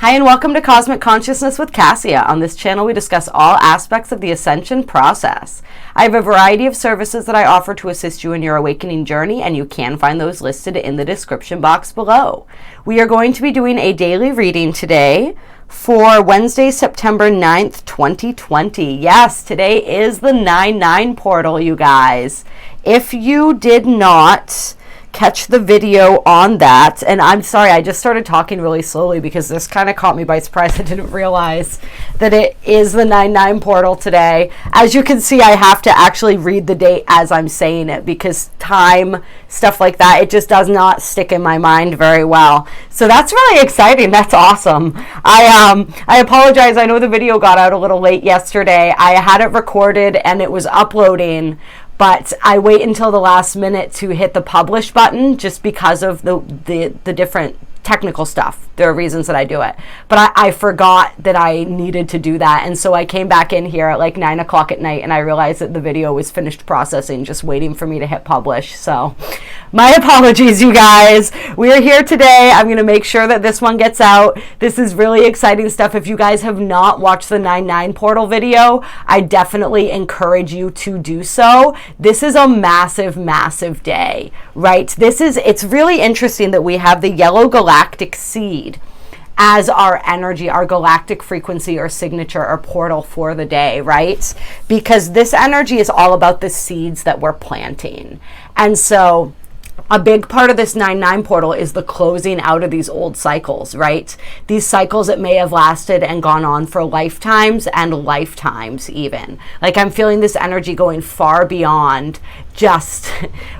Hi and welcome to Cosmic Consciousness with Cassia. On this channel we discuss all aspects of the Ascension process. I have a variety of services that I offer to assist you in your awakening journey, and you can find those listed in the description box below. We are going to be doing a daily reading today for Wednesday, September 9th, 2020. Yes, today is the 9/9 portal, you guys. If you did not catch the video on that, and I'm sorry, I just started talking really slowly because this kind of caught me by surprise. I didn't realize that it is the 9/9 portal today. As you can see, I have to actually read the date as I'm saying it because time, stuff like that, it just does not stick in my mind very well. So that's really exciting. That's awesome. I apologize. I know the video got out a little late yesterday. I had it recorded and it was uploading, but I wait until the last minute to hit the publish button just because of the different technical stuff. There are reasons that I do it, but I forgot that I needed to do that, and so I came back in here at like 9 o'clock at night and I realized that the video was finished processing, just waiting for me to hit publish. So my apologies, you guys. We are here today. I'm going to make sure that this one gets out. This is really exciting stuff. If you guys have not watched the 9/9 portal video, I definitely encourage you to do so. This is a massive, massive day, right? It's really interesting that we have the yellow galactic seed as our energy, our galactic frequency or signature or portal for the day, right? Because this energy is all about the seeds that we're planting. And so a big part of this 9/9 portal is the closing out of these old cycles, right? These cycles that may have lasted and gone on for lifetimes and lifetimes even. Like, I'm feeling this energy going far beyond just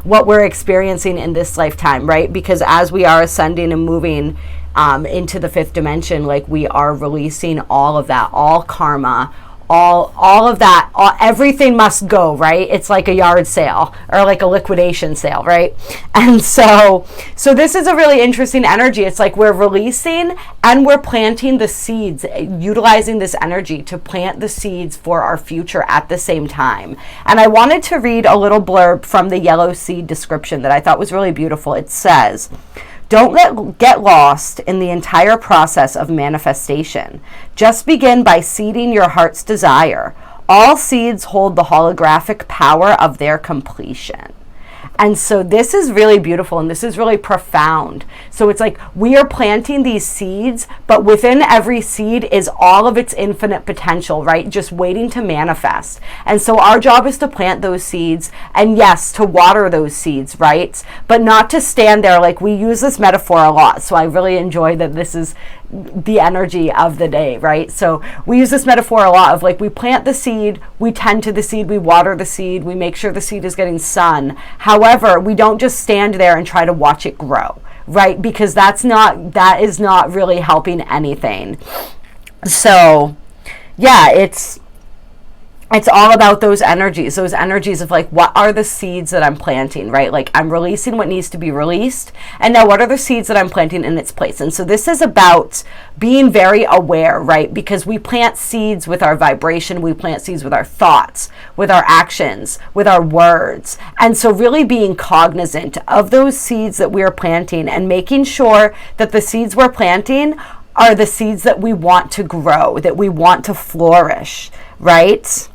what we're experiencing in this lifetime, right? Because as we are ascending and moving into the fifth dimension, like, we are releasing all of that, all karma, all of that, everything must go, right? It's like a yard sale or like a liquidation sale, right? And so this is a really interesting energy. It's like we're releasing and we're planting the seeds, utilizing this energy to plant the seeds for our future at the same time. And I wanted to read a little blurb from the yellow seed description that I thought was really beautiful. It says, "Don't get lost in the entire process of manifestation. Just begin by seeding your heart's desire. All seeds hold the holographic power of their completion." And so this is really beautiful and this is really profound. So it's like we are planting these seeds, but within every seed is all of its infinite potential, right? Just waiting to manifest. And so our job is to plant those seeds and, yes, to water those seeds, right? But not to stand there. Like, we use this metaphor a lot. So I really enjoy that this is the energy of the day, right? So we use this metaphor a lot of, like, we plant the seed, we tend to the seed, we water the seed, we make sure the seed is getting sun. However, we don't just stand there and try to watch it grow, right? Because that is not really helping anything. So yeah, it's all about those energies of, like, what are the seeds that I'm planting, right? Like, I'm releasing what needs to be released, and now what are the seeds that I'm planting in its place? And so this is about being very aware, right? Because we plant seeds with our vibration, we plant seeds with our thoughts, with our actions, with our words. And so really being cognizant of those seeds that we are planting and making sure that the seeds we're planting are the seeds that we want to grow, that we want to flourish, right?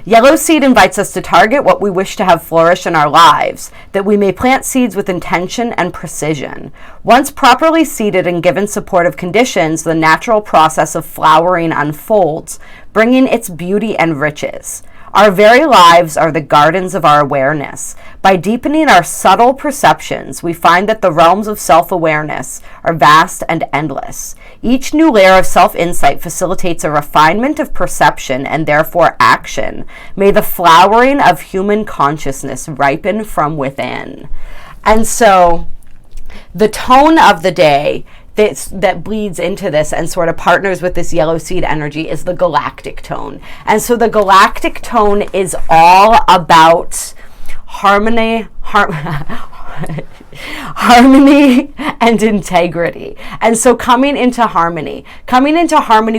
Yellow seed invites us to target what we wish to have flourish in our lives, that we may plant seeds with intention and precision. Once properly seeded and given supportive conditions, the natural process of flowering unfolds, bringing its beauty and riches. Our very lives are the gardens of our awareness. By deepening our subtle perceptions, we find that the realms of self-awareness are vast and endless. Each new layer of self-insight facilitates a refinement of perception and therefore action. May the flowering of human consciousness ripen from within. And so the tone of the day that bleeds into this and sort of partners with this yellow seed energy is the galactic tone. And so the galactic tone is all about harmony, harmony and integrity. And so coming into harmony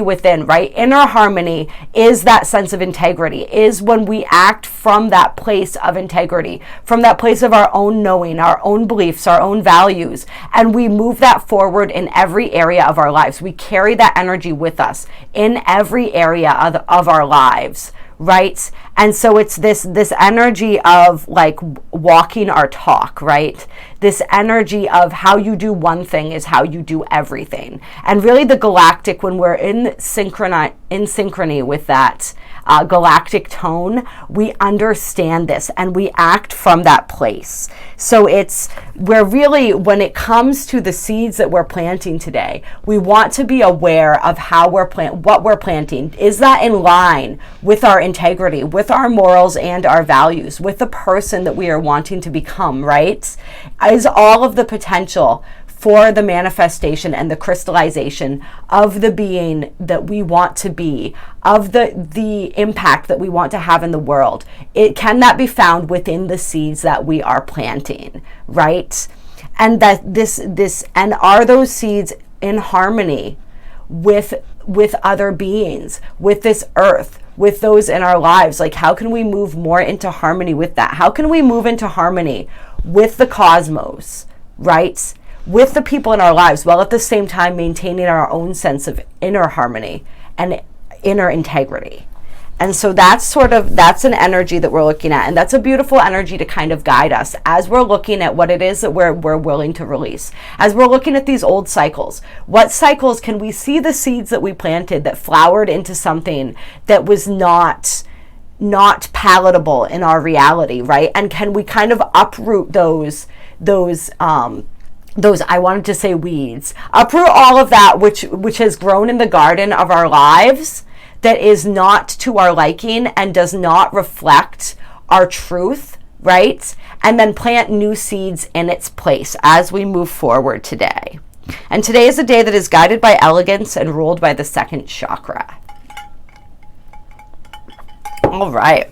within, right? Inner harmony is that sense of integrity, is when we act from that place of integrity, from that place of our own knowing, our own beliefs, our own values, and we move that forward in every area of our lives. We carry that energy with us in every area of our lives, right? And so it's this energy of like walking our talk, right? This energy of how you do one thing is how you do everything. And really the galactic, when we're in synchrony with that galactic tone, we understand this and we act from that place. So we're really, when it comes to the seeds that we're planting today, we want to be aware of how what we're planting. Is that in line with our integrity, with our morals and our values, with the person that we are wanting to become, right? Is all of the potential for the manifestation and the crystallization of the being that we want to be, of the impact that we want to have in the world, can that be found within the seeds that we are planting, right? And that and are those seeds in harmony with other beings, with this earth, with those in our lives? Like, how can we move more into harmony with that? How can we move into harmony with the cosmos, right? With the people in our lives, while at the same time maintaining our own sense of inner harmony and inner integrity. And so that's an energy that we're looking at. And that's a beautiful energy to kind of guide us as we're looking at what it is that we're willing to release. As we're looking at these old cycles, what cycles can we see the seeds that we planted that flowered into something that was not palatable in our reality, right? And can we kind of uproot those I wanted to say weeds, uproot all of that which has grown in the garden of our lives that is not to our liking and does not reflect our truth, right? And then plant new seeds in its place as we move forward today. And today is a day that is guided by elegance and ruled by the second chakra. All right.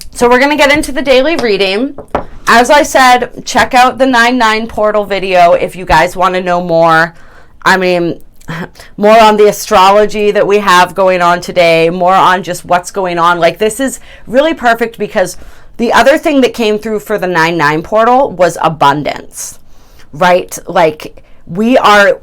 So we're going to get into the daily reading. As I said, check out the 9/9 portal video if you guys want to know more. I mean, more on the astrology that we have going on today, more on just what's going on. Like, this is really perfect because the other thing that came through for the 9/9 portal was abundance, right? Like, we are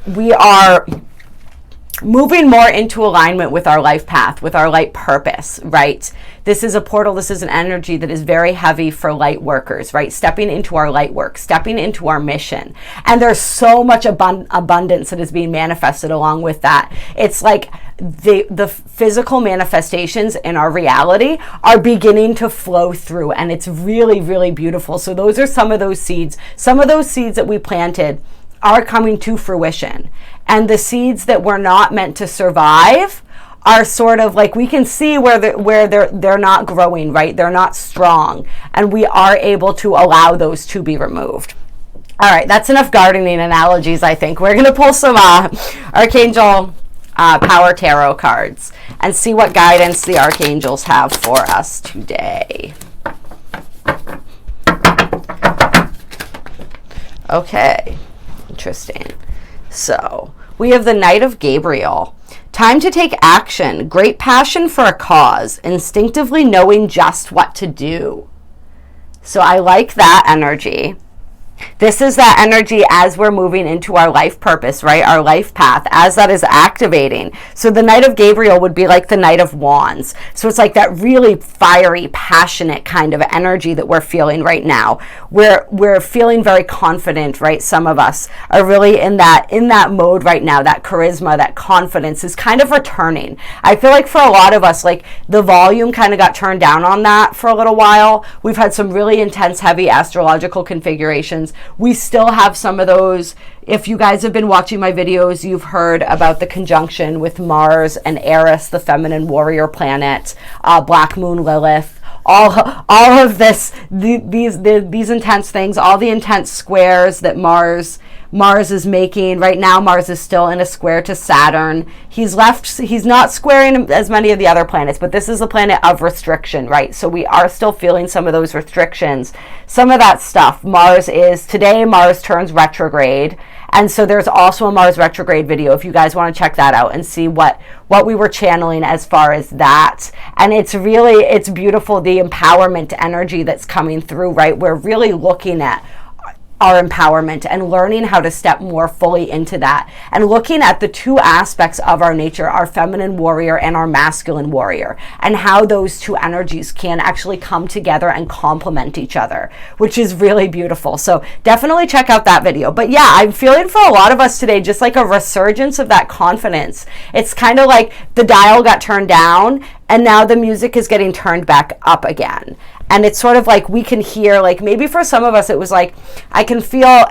moving more into alignment with our life path, with our light purpose, right? This is a portal, this is an energy that is very heavy for light workers, right? Stepping into our light work, stepping into our mission. And there's so much abundance that is being manifested along with that. It's like the physical manifestations in our reality are beginning to flow through, and it's really, really beautiful. So those are some of those seeds that we planted are coming to fruition. And the seeds that were not meant to survive are sort of like, we can see where they're not growing, right? They're not strong. And we are able to allow those to be removed. All right, that's enough gardening analogies, I think. We're going to pull some Archangel Power Tarot cards and see what guidance the archangels have for us today. Okay, interesting. So we have the Knight of Gabriel. Time to take action. Great passion for a cause. Instinctively knowing just what to do. So I like that energy. This is that energy as we're moving into our life purpose, right? Our life path, as that is activating. So the Knight of Gabriel would be like the Knight of Wands. So it's like that really fiery, passionate kind of energy that we're feeling right now. We're feeling very confident, right? Some of us are really in that mode right now. That charisma, that confidence is kind of returning. I feel like for a lot of us, like the volume kind of got turned down on that for a little while. We've had some really intense, heavy astrological configurations. We still have some of those. If you guys have been watching my videos, you've heard about the conjunction with Mars and Eris, the feminine warrior planet, Black Moon Lilith, all of this, these intense things, all the intense squares that Mars Mars is making. Right now, Mars is still in a square to Saturn. He's not squaring as many of the other planets, but this is a planet of restriction, right? So we are still feeling some of those restrictions, some of that stuff. Today, Mars turns retrograde. And so there's also a Mars retrograde video if you guys want to check that out and see what we were channeling as far as that. And it's beautiful, the empowerment energy that's coming through, right? We're really looking at our empowerment and learning how to step more fully into that, and looking at the two aspects of our nature, our feminine warrior and our masculine warrior, and how those two energies can actually come together and complement each other, which is really beautiful. So definitely check out that video. But yeah, I'm feeling for a lot of us today just like a resurgence of that confidence. It's kind of like the dial got turned down and now the music is getting turned back up again. And it's sort of like we can hear, like maybe for some of us, it was like, I can feel,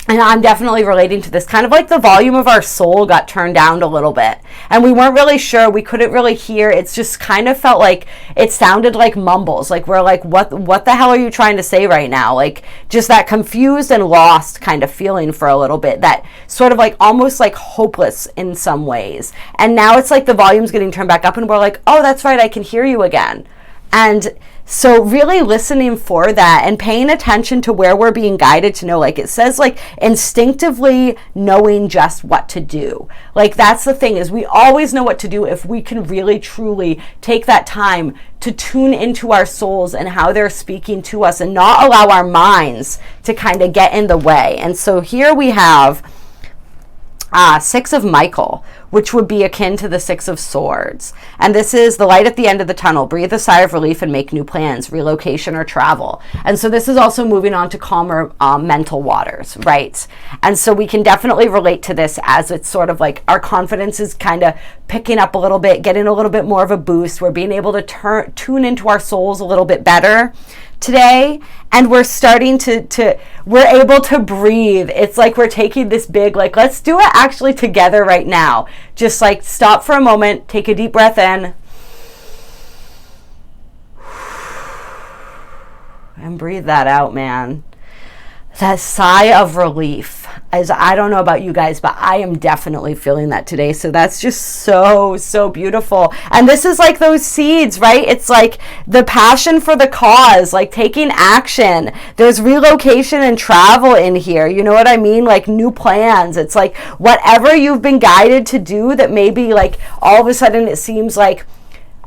and I'm definitely relating to this, kind of like the volume of our soul got turned down a little bit. And we weren't really sure, we couldn't really hear. It's just kind of felt like it sounded like mumbles. Like we're like, what the hell are you trying to say right now? Like just that confused and lost kind of feeling for a little bit, that sort of like almost like hopeless in some ways. And now it's like the volume's getting turned back up and we're like, oh, that's right, I can hear you again. And so really listening for that and paying attention to where we're being guided to know, like it says, like instinctively knowing just what to do. Like that's the thing, is we always know what to do if we can really truly take that time to tune into our souls and how they're speaking to us and not allow our minds to kind of get in the way. And so here we have Six of Michael, which would be akin to the Six of Swords. And this is the light at the end of the tunnel. Breathe a sigh of relief and make new plans, relocation or travel. And so this is also moving on to calmer mental waters, right? And so we can definitely relate to this, as it's sort of like our confidence is kind of picking up a little bit, getting a little bit more of a boost. We're being able to tune into our souls a little bit better today, and we're starting we're able to breathe. It's like we're taking this big, like, let's do it actually together right now. Just like stop for a moment, take a deep breath in, and breathe that out, man. That sigh of relief. As I don't know about you guys, but I am definitely feeling that today. So that's just so beautiful. And this is like those seeds, right? It's like the passion for the cause, like taking action. There's relocation and travel in here. You know what I mean? Like new plans. It's like whatever you've been guided to do that maybe like all of a sudden it seems like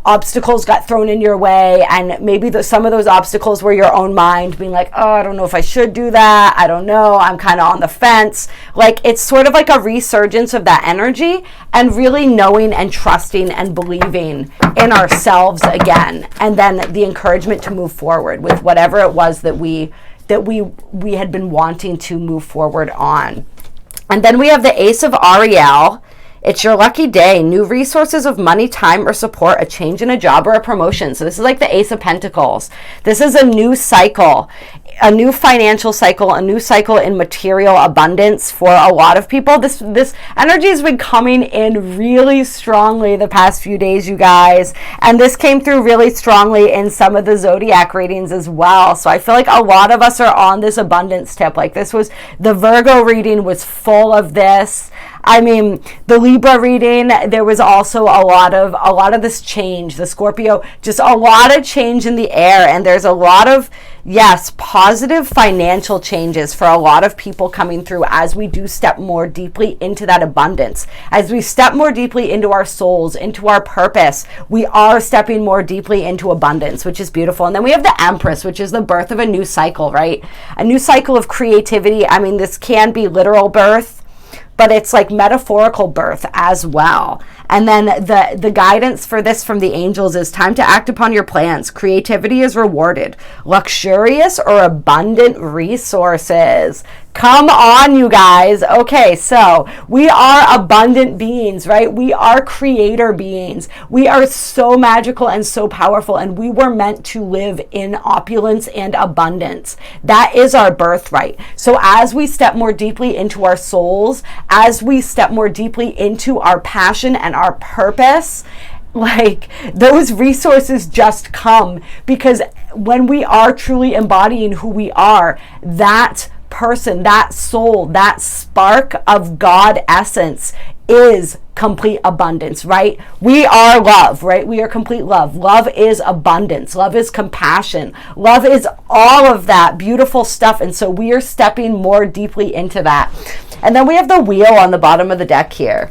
obstacles got thrown in your way, and maybe some of those obstacles were your own mind being like, oh, I don't know if I should do that. I don't know. I'm kind of on the fence. Like it's sort of like a resurgence of that energy, and really knowing and trusting and believing in ourselves again, and then the encouragement to move forward with whatever it was that we had been wanting to move forward on. And then we have the Ace of Ariel. It's your lucky day. New resources of money, time, or support, a change in a job or a promotion. So this is like the Ace of Pentacles. This is a new cycle, a new financial cycle, a new cycle in material abundance for a lot of people. This energy has been coming in really strongly the past few days, you guys. And this came through really strongly in some of the zodiac readings as well. So I feel like a lot of us are on this abundance tip. Like the Virgo reading was full of this. I mean, the Libra reading, there was also a lot of this change. The Scorpio, just a lot of change in the air. And there's a lot of, yes, positive financial changes for a lot of people coming through as we do step more deeply into that abundance. As we step more deeply into our souls, into our purpose, we are stepping more deeply into abundance, which is beautiful. And then we have the Empress, which is the birth of a new cycle, right? A new cycle of creativity. I mean, this can be literal birth, but it's like metaphorical birth as well. And then the guidance for this from the angels is time to act upon your plans. Creativity is rewarded. Luxurious or abundant resources. Come on, you guys. Okay, so we are abundant beings, right? We are creator beings. We are so magical and so powerful, and we were meant to live in opulence and abundance. That is our birthright. So as we step more deeply into our souls, as we step more deeply into our passion and our purpose, like those resources just come, because when we are truly embodying who we are, that person, that soul, that spark of God essence is complete abundance, right? We are love, right? We are complete love. Love is abundance. Love is compassion. Love is all of that beautiful stuff. And so we are stepping more deeply into that. And then we have the wheel on the bottom of the deck here,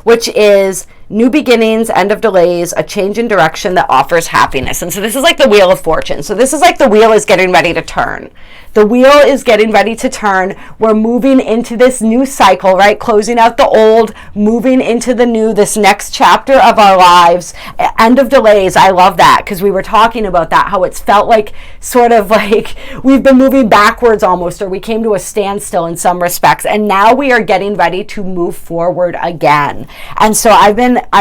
which is new beginnings, end of delays, a change in direction that offers happiness. And so this is like the wheel of fortune. So this is like the wheel is getting ready to turn. The wheel is getting ready to turn. We're moving into this new cycle, right? Closing out the old, moving into the new, this next chapter of our lives. End of delays. I love that, because we were talking about that, how it's felt like sort of like we've been moving backwards almost, or we came to a standstill in some respects. And now we are getting ready to move forward again. And so I've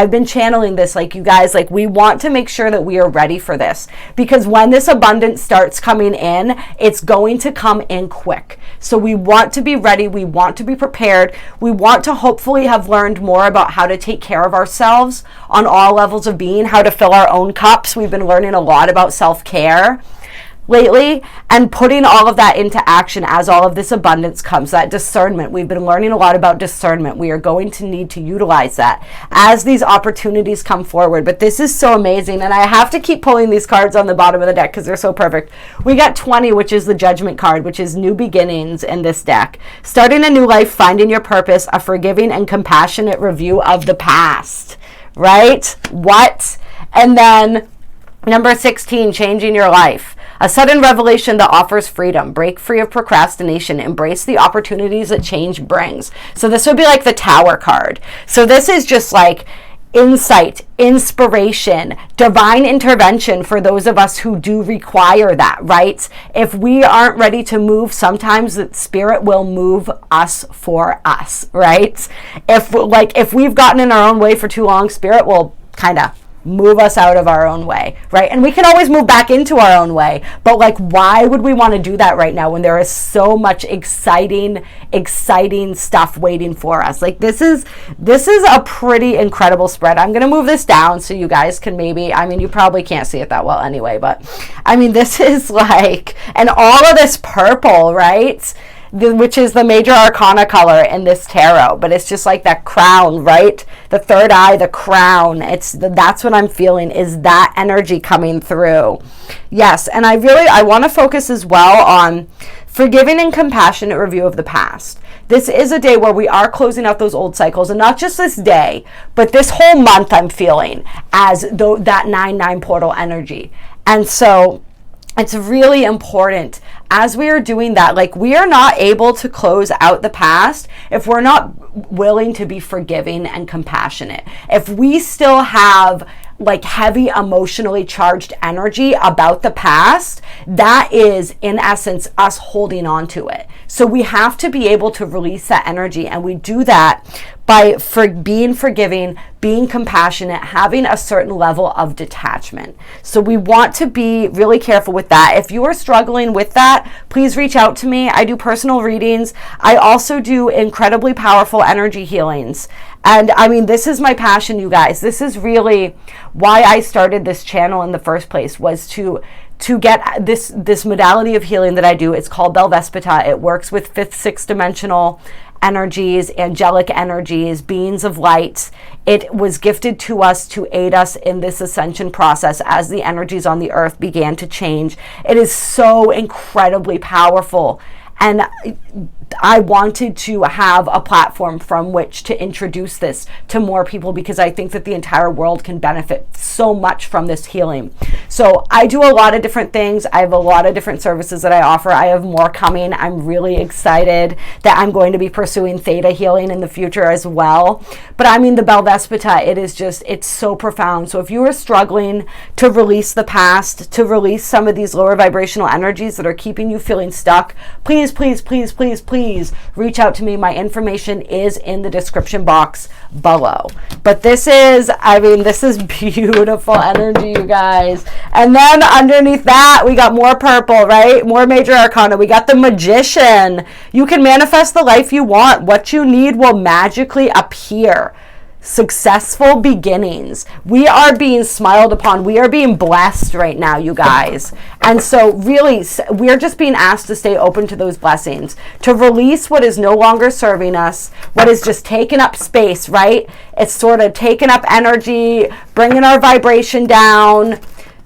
been channeling this, like, you guys, like, we want to make sure that we are ready for this, because when this abundance starts coming in, it's going to come in quick. So we want to be ready. We want to be prepared. We want to hopefully have learned more about how to take care of ourselves on all levels of being, how to fill our own cups. We've been learning a lot about self-care lately, and putting all of that into action as all of this abundance comes. That discernment, we've been learning a lot about discernment. We are going to need to utilize that as these opportunities come forward. But this is so amazing, and I have to keep pulling these cards on the bottom of the deck because they're so perfect. We got 20, which is the Judgment card, which is new beginnings in this deck. Starting a new life, finding your purpose, a forgiving and compassionate review of the past, right? What? And then number 16, changing your life. A sudden revelation that offers freedom. Break free of procrastination. Embrace the opportunities that change brings. So this would be like the Tower card. So this is just like insight, inspiration, divine intervention for those of us who do require that, right? If we aren't ready to move, sometimes the spirit will move us for us, right? If we've gotten in our own way for too long, spirit will kind of move us out of our own way, right? And we can always move back into our own way, but like, why would we want to do that right now when there is so much exciting stuff waiting for us? Like, this is a pretty incredible spread. I'm gonna move this down so you guys can maybe, I mean, you probably can't see it that well anyway, but I mean, this is like, and all of this purple, right? Which is the major arcana color in this tarot, but it's just like that crown, right? The third eye, the crown. That's what I'm feeling, is that energy coming through. Yes, and I want to focus as well on forgiving and compassionate review of the past. This is a day where we are closing out those old cycles, and not just this day, but this whole month I'm feeling as that 9/9 portal energy. And so it's really important as we are doing that. Like, we are not able to close out the past if we're not willing to be forgiving and compassionate. If we still have like heavy emotionally charged energy about the past, that is in essence us holding on to it. So we have to be able to release that energy, and we do that by being forgiving, being compassionate, having a certain level of detachment. So we want to be really careful with that. If you are struggling with that, please reach out to me. I do personal readings. I also do incredibly powerful energy healings. And I mean, this is my passion, you guys. This is really why I started this channel in the first place, was to get this modality of healing that I do. It's called Belvaspata. It works with fifth, sixth dimensional energies, angelic energies, beings of light. It was gifted to us to aid us in this ascension process as the energies on the earth began to change. It is so incredibly powerful. And I wanted to have a platform from which to introduce this to more people, because I think that the entire world can benefit so much from this healing. So I do a lot of different things. I have a lot of different services that I offer. I have more coming. I'm really excited that I'm going to be pursuing theta healing in the future as well. But I mean, the Belvaspata, it's so profound. So if you are struggling to release the past, to release some of these lower vibrational energies that are keeping you feeling stuck, please, please, please, please, please reach out to me. My information is in the description box below. But this is beautiful energy, you guys. And then underneath that, we got more purple, right? More major arcana. We got the Magician. You can manifest the life you want. What you need will magically appear. successful beginnings. We are being smiled upon. We are being blessed right now, you guys. And so really, we're just being asked to stay open to those blessings, to release what is no longer serving us, what is just taking up space, right? It's sort of taking up energy, bringing our vibration down,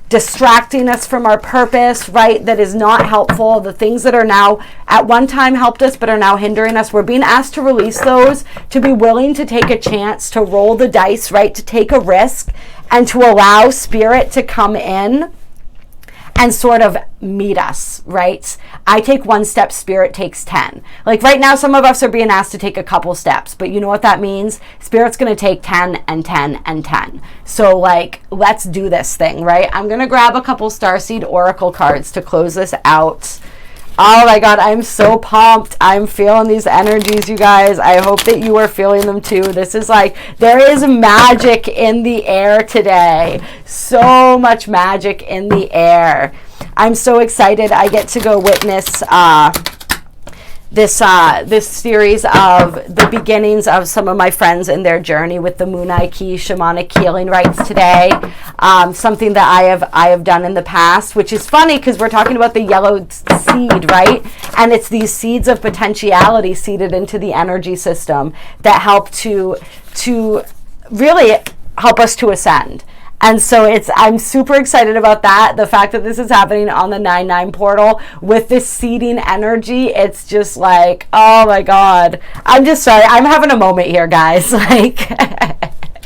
distracting us from our purpose, right? That is not helpful. The things that are now at one time helped us but are now hindering us, we're being asked to release those, to be willing to take a chance, to roll the dice, right? To take a risk and to allow spirit to come in and sort of meet us, right? I take one step, spirit takes 10. Like right now, some of us are being asked to take a couple steps, but you know what that means? Spirit's going to take 10 and 10 and 10. So like, let's do this thing, right? I'm going to grab a couple Starseed Oracle cards to close this out. Oh my God, I'm so pumped. I'm feeling these energies, you guys. I hope that you are feeling them too. This is like, there is magic in the air today. So much magic in the air. I'm so excited. I get to go witness this series of the beginnings of some of my friends in their journey with the Moon Key shamanic healing rites today. Something that I have done in the past, which is funny because we're talking about the yellow seed, right? And it's these seeds of potentiality seeded into the energy system that help to really help us to ascend. And so I'm super excited about that. The fact that this is happening on the 9/9 portal with this seeding energy, it's just like, oh my God. I'm just sorry. I'm having a moment here, guys. Like,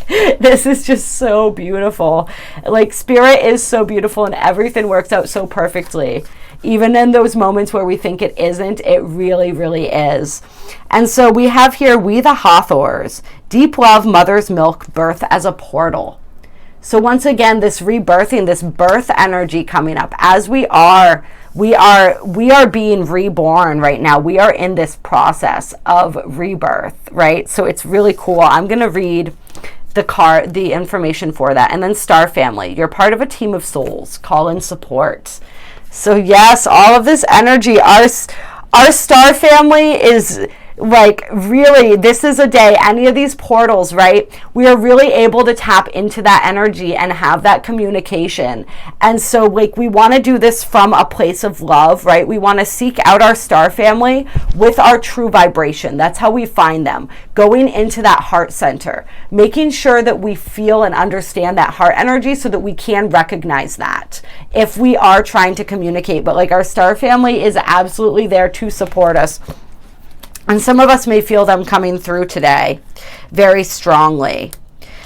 this is just so beautiful. Like, spirit is so beautiful and everything works out so perfectly. Even in those moments where we think it isn't, it really, really is. And so we have here, we the Hathors, deep love, mother's milk, birth as a portal. So once again, this rebirthing, this birth energy coming up, as we are being reborn right now. We are in this process of rebirth, right? So it's really cool. I'm going to read the information for that. And then Star Family, you're part of a team of souls. Call in support. So yes, all of this energy, our Star Family is like, really, this is a day, any of these portals, right? We are really able to tap into that energy and have that communication. And so like, we want to do this from a place of love, right? We want to seek out our Star Family with our true vibration. That's how we find them. Going into that heart center, making sure that we feel and understand that heart energy so that we can recognize that if we are trying to communicate. But like, our Star Family is absolutely there to support us. And some of us may feel them coming through today very strongly.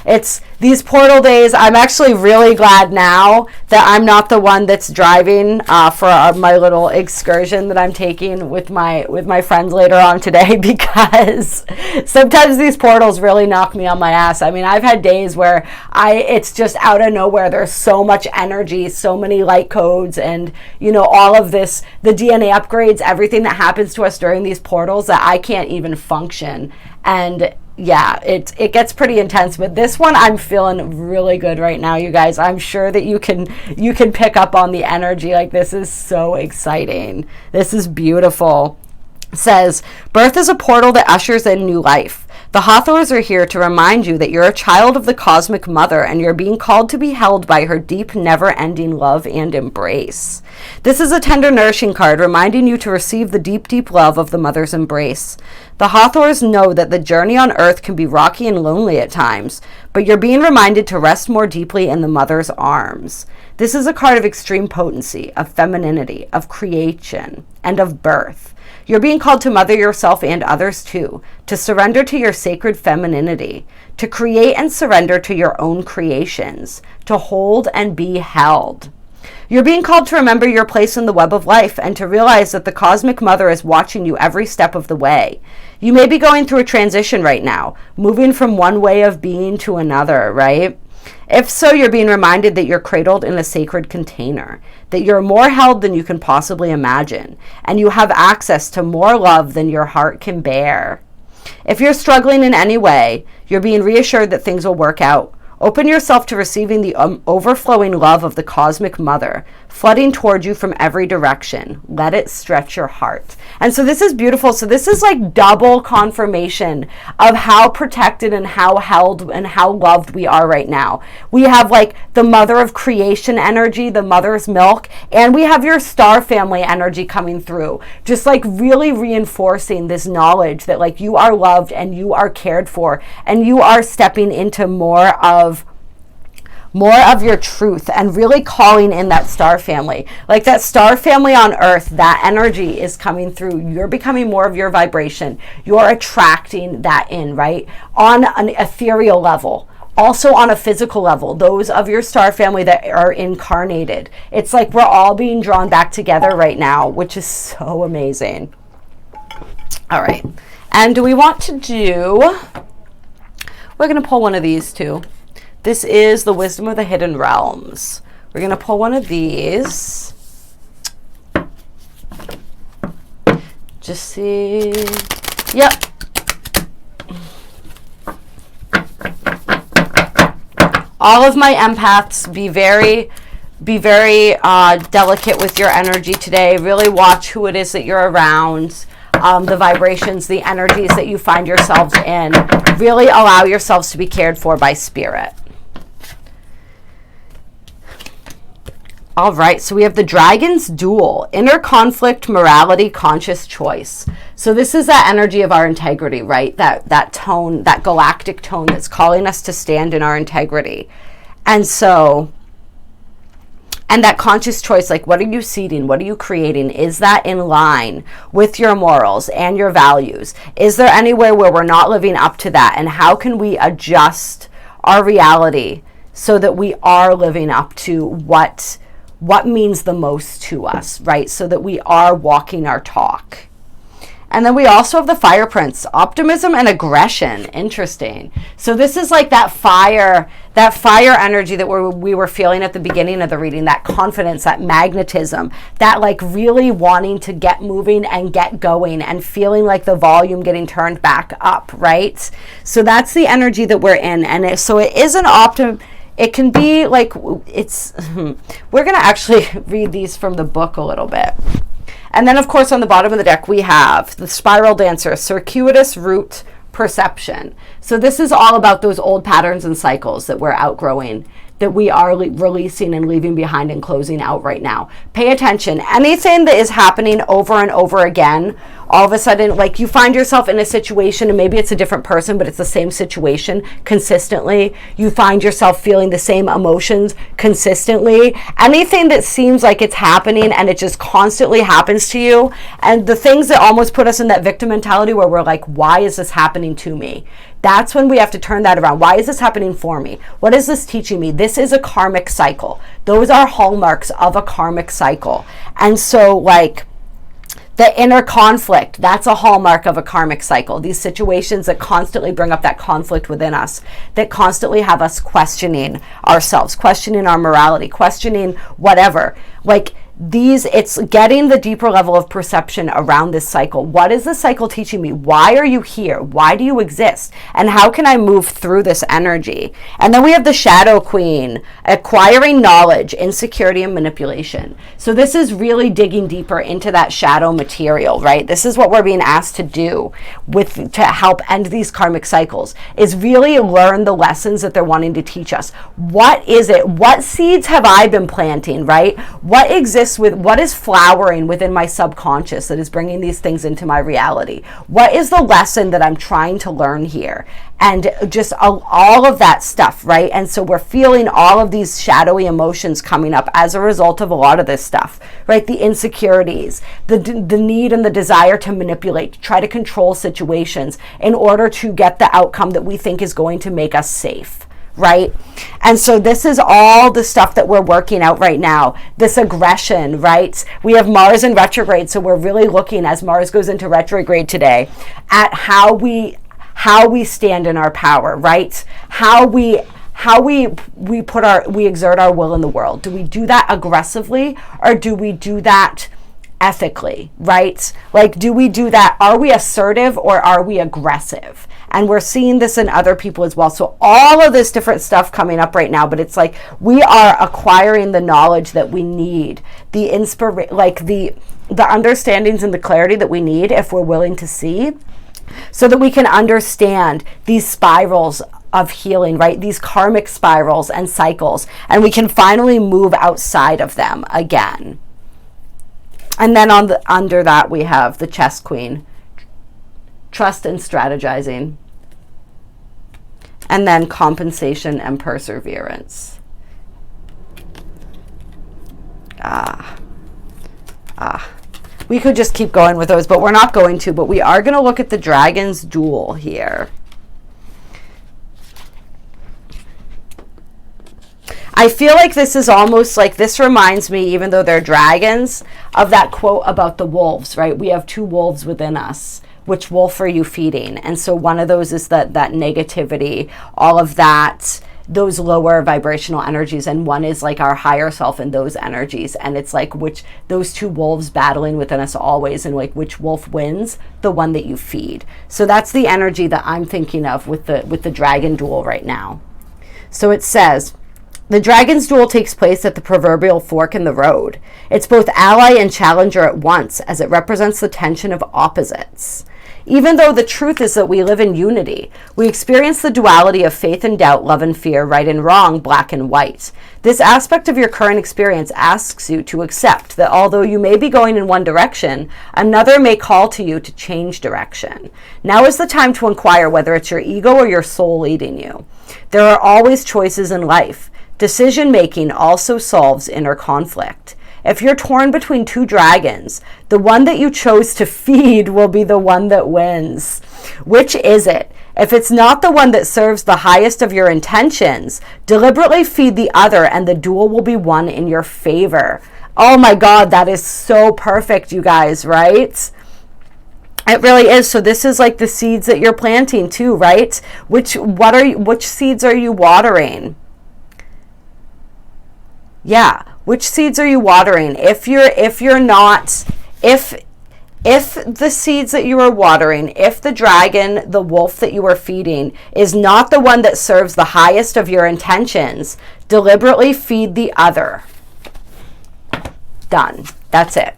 It's these portal days. I'm actually really glad now that I'm not the one that's driving for my little excursion that I'm taking with my friends later on today, because sometimes these portals really knock me on my ass. I mean, I've had days where it's just out of nowhere. There's so much energy, so many light codes, and you know, all of this, the DNA upgrades, everything that happens to us during these portals, that I can't even function. And yeah, it gets pretty intense, but this one I'm feeling really good right now, you guys. I'm sure that you can pick up on the energy. Like, this is so exciting. This is beautiful. It says, birth is a portal that ushers in new life. The Hathors are here to remind you that you're a child of the cosmic mother and you're being called to be held by her deep, never-ending love and embrace. This is a tender, nourishing card reminding you to receive the deep, deep love of the mother's embrace. The Hathors know that the journey on earth can be rocky and lonely at times, but you're being reminded to rest more deeply in the mother's arms. This is a card of extreme potency, of femininity, of creation, and of birth. You're being called to mother yourself and others too, to surrender to your sacred femininity, to create and surrender to your own creations, to hold and be held. You're being called to remember your place in the web of life and to realize that the cosmic mother is watching you every step of the way. You may be going through a transition right now, moving from one way of being to another, right? If so, you're being reminded that you're cradled in a sacred container, that you're more held than you can possibly imagine, and you have access to more love than your heart can bear. If you're struggling in any way, you're being reassured that things will work out. Open yourself to receiving the overflowing love of the cosmic mother. flooding toward you from every direction. Let it stretch your heart. And so this is beautiful. So this is like double confirmation of how protected and how held and how loved we are right now. We have like the mother of creation energy, the mother's milk, and we have your star family energy coming through. Just like really reinforcing this knowledge that like you are loved and you are cared for and you are stepping into more of your truth and really calling in that star family. Like that star family on earth, that energy is coming through. You're becoming more of your vibration. You're attracting that in, right? On an ethereal level. Also on a physical level, those of your star family that are incarnated. It's like we're all being drawn back together right now, which is so amazing. All right. And do we want to do... We're going to pull one of these too. This is the Wisdom of the Hidden Realms. We're going to pull one of these. Just see. Yep. All of my empaths, be very delicate with your energy today. Really watch who it is that you're around. The vibrations, the energies that you find yourselves in. Really allow yourselves to be cared for by spirit. All right, so we have the Dragon's Duel, inner conflict, morality, conscious choice. So this is that energy of our integrity, right? That tone, that galactic tone that's calling us to stand in our integrity. And so, and that conscious choice, like what are you seeding? What are you creating? Is that in line with your morals and your values? Is there anywhere where we're not living up to that? And how can we adjust our reality so that we are living up to what means the most to us, right? So that we are walking our talk. And then we also have the Fire Prince, optimism and aggression. Interesting. So this is like that fire energy that we were feeling at the beginning of the reading, that confidence, that magnetism, that like really wanting to get moving and get going and feeling like the volume getting turned back up, right? So that's the energy that we're in. And so it is an it can be like, it's, we're going to actually read these from the book a little bit. And then, of course, on the bottom of the deck, we have the Spiral Dancer, Circuitous Route Perception. So this is all about those old patterns and cycles that we're outgrowing, that we are releasing and leaving behind and closing out right now. Pay attention. Anything that is happening over and over again, all of a sudden, like you find yourself in a situation and maybe it's a different person, but it's the same situation consistently. You find yourself feeling the same emotions consistently. Anything that seems like it's happening and it just constantly happens to you. And the things that almost put us in that victim mentality where we're like, why is this happening to me? That's when we have to turn that around. Why is this happening for me? What is this teaching me? This is a karmic cycle. Those are hallmarks of a karmic cycle. And so like the inner conflict, that's a hallmark of a karmic cycle. These situations that constantly bring up that conflict within us, that constantly have us questioning ourselves, questioning our morality, questioning whatever. Like it's getting the deeper level of perception around this cycle. What is this cycle teaching me? Why are you here? Why do you exist? And how can I move through this energy? And then we have the Shadow Queen, acquiring knowledge, insecurity, and manipulation. So this is really digging deeper into that shadow material, right? This is what we're being asked to do to help end these karmic cycles, is really learn the lessons that they're wanting to teach us. What is it? What seeds have I been planting, right? What is flowering within my subconscious that is bringing these things into my reality? What is the lesson that I'm trying to learn here? And just all of that stuff, right? And so we're feeling all of these shadowy emotions coming up as a result of a lot of this stuff, right? The insecurities, the need and the desire to manipulate, to try to control situations in order to get the outcome that we think is going to make us safe. Right? And so this is all the stuff that we're working out right now. This aggression, right? We have Mars in retrograde, so we're really looking, as Mars goes into retrograde today, at how we stand in our power, right? How we exert our will in the world. Do we do that aggressively, or do we do that ethically, right? Like, do we do that? Are we assertive or are we aggressive? And we're seeing this in other people as well. So all of this different stuff coming up right now, but it's like we are acquiring the knowledge that we need, the understandings and the clarity that we need if we're willing to see, so that we can understand these spirals of healing, right? These karmic spirals and cycles, and we can finally move outside of them again. And then under that we have the Chess Queen, trust and strategizing, and then compensation and perseverance. We could just keep going with those, but we're not going to. But we are going to look at the Dragon's Duel here. I feel like this is almost like, this reminds me, even though they're dragons, of that quote about the wolves, right? We have two wolves within us. Which wolf are you feeding? And so one of those is that negativity, all of that, those lower vibrational energies, and one is like our higher self and those energies. And it's like those two wolves battling within us always, and like which wolf wins? The one that you feed. So that's the energy that I'm thinking of with the dragon duel right now. So it says, the Dragon's Duel takes place at the proverbial fork in the road. It's both ally and challenger at once, as it represents the tension of opposites. Even though the truth is that we live in unity, we experience the duality of faith and doubt, love and fear, right and wrong, black and white. This aspect of your current experience asks you to accept that although you may be going in one direction, another may call to you to change direction. Now is the time to inquire whether it's your ego or your soul leading you. There are always choices in life. Decision-making also solves inner conflict. If you're torn between two dragons, the one that you chose to feed will be the one that wins. Which is it? If it's not the one that serves the highest of your intentions, deliberately feed the other and the duel will be won in your favor. Oh my God, that is so perfect, you guys, right? It really is. So this is like the seeds that you're planting too, right? Which seeds are you watering? Yeah, which seeds are you watering? If the seeds that you are watering, if the dragon, the wolf that you are feeding, is not the one that serves the highest of your intentions, deliberately feed the other. Done. That's it.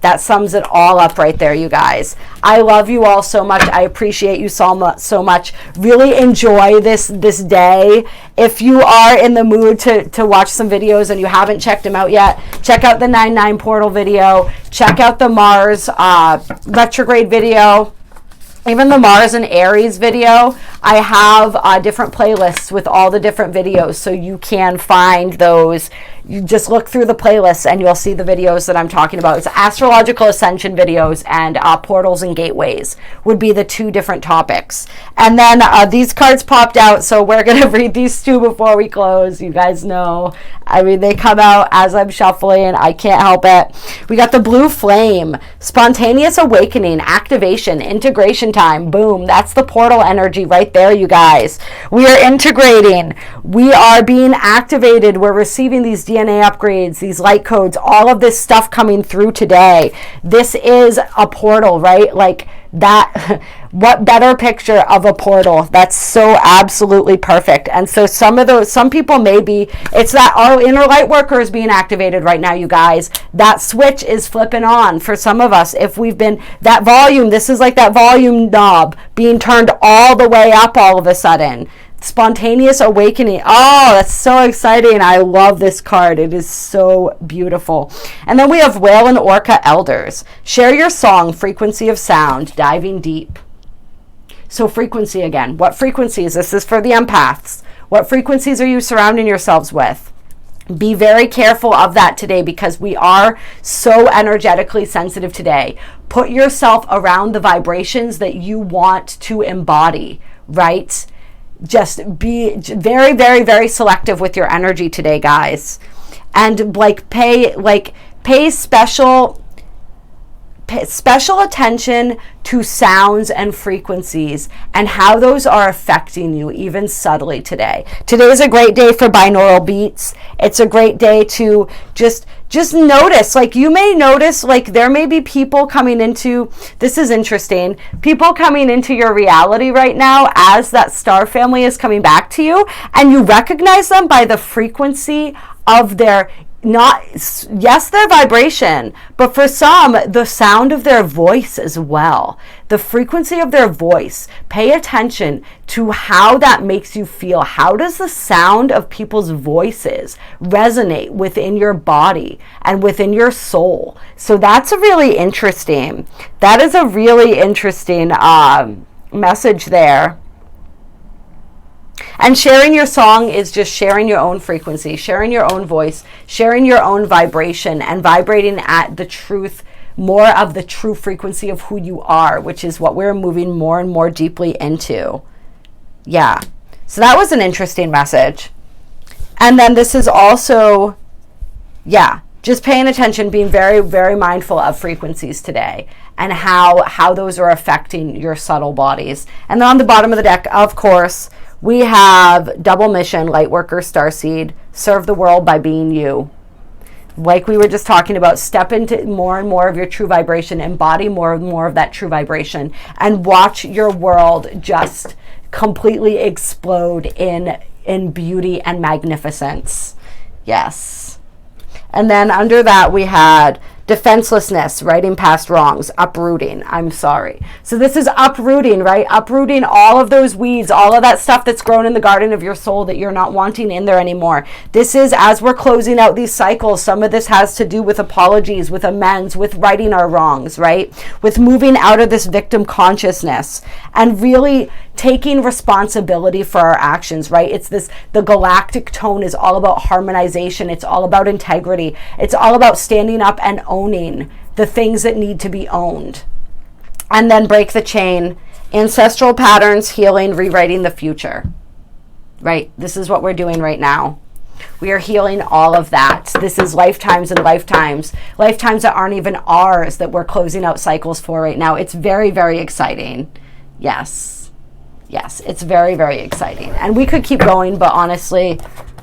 That sums it all up right there, you guys. I love you all so much. I appreciate you so much. Really enjoy this day. If you are in the mood to watch some videos and you haven't checked them out yet, check out the 9/9 portal video. Check out the Mars retrograde video. Even the Mars and Aries video. I have different playlists with all the different videos, so you can find those. You just look through the playlists and you'll see the videos that I'm talking about. It's astrological ascension videos, and portals and gateways would be the two different topics. And then these cards popped out, so we're going to read these two before we close. You guys know, I mean, they come out as I'm shuffling. I can't help it. We got the blue flame, spontaneous awakening, activation, integration time. Boom. That's the portal energy right there, you guys. We are integrating. We are being activated. We're receiving these DNA upgrades, these light codes, all of this stuff coming through today. This is a portal, right? Like that. What better picture of a portal? That's so absolutely perfect. And so some people maybe, it's that our inner light worker is being activated right now, you guys. That switch is flipping on for some of us. If we've been, that volume, this is like that volume knob being turned all the way up all of a sudden. Spontaneous awakening. Oh, that's so exciting. I love this card. It is so beautiful. And then we have Whale and Orca Elders. Share your song, frequency of sound, diving deep. So frequency again. What frequencies? This is for the empaths. What frequencies are you surrounding yourselves with? Be very careful of that today, because we are so energetically sensitive today. Put yourself around the vibrations that you want to embody, right? Just be very, very, very selective with your energy today, guys. And pay pay special attention to sounds and frequencies and how those are affecting you even subtly today. Today is a great day for binaural beats. It's a great day to just notice, like you may notice, like there may be people coming into, this is interesting, people coming into your reality right now as that star family is coming back to you, and you recognize them by the frequency of their, not, yes, their vibration, but for some, the sound of their voice as well. The frequency of their voice. Pay attention to how that makes you feel. How does the sound of people's voices resonate within your body and within your soul? So that's a really interesting, that is a really interesting message there. And sharing your song is just sharing your own frequency, sharing your own voice, sharing your own vibration, and vibrating at the truth, more of the true frequency of who you are, which is what we're moving more and more deeply into. Yeah. So that was an interesting message. And then this is also, yeah, just paying attention, being very, very mindful of frequencies today and how those are affecting your subtle bodies. And then on the bottom of the deck, of course, we have double mission, Lightworker, Starseed, serve the world by being you. Like we were just talking about, step into more and more of your true vibration, embody more and more of that true vibration, and watch your world just completely explode in beauty and magnificence. Yes. And then under that we had defenselessness, righting past wrongs, uprooting, I'm sorry. So this is uprooting, right? Uprooting all of those weeds, all of that stuff that's grown in the garden of your soul that you're not wanting in there anymore. This is, as we're closing out these cycles, some of this has to do with apologies, with amends, with righting our wrongs, right? With moving out of this victim consciousness and really taking responsibility for our actions, right? It's this, the galactic tone is all about harmonization. It's all about integrity. It's all about standing up and owning the things that need to be owned. And then break the chain, ancestral patterns, healing, rewriting the future, right? This is what we're doing right now. We are healing all of that. This is lifetimes and lifetimes that aren't even ours that we're closing out cycles for right now. It's very, very exciting. Yes, it's very, very exciting. And we could keep going, but honestly,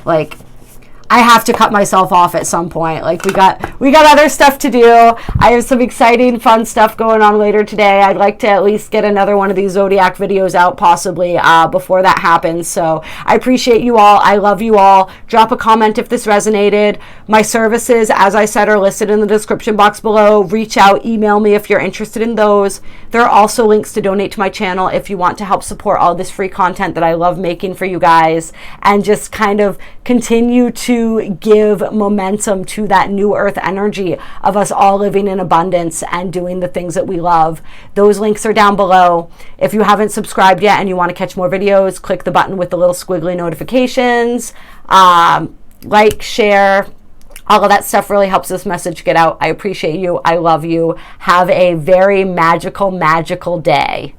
like, I have to cut myself off at some point. Like we got other stuff to do. I have some exciting, fun stuff going on later today. I'd like to at least get another one of these Zodiac videos out possibly before that happens. So I appreciate you all. I love you all. Drop a comment if this resonated. My services, as I said, are listed in the description box below. Reach out, email me if you're interested in those. There are also links to donate to my channel if you want to help support all this free content that I love making for you guys and just kind of continue to give momentum to that new earth energy of us all living in abundance and doing the things that we love. Those links are down below. If you haven't subscribed yet and you want to catch more videos, click the button with the little squiggly notifications. Like, share, all of that stuff really helps this message get out. I appreciate you. I love you. Have a very magical, magical day.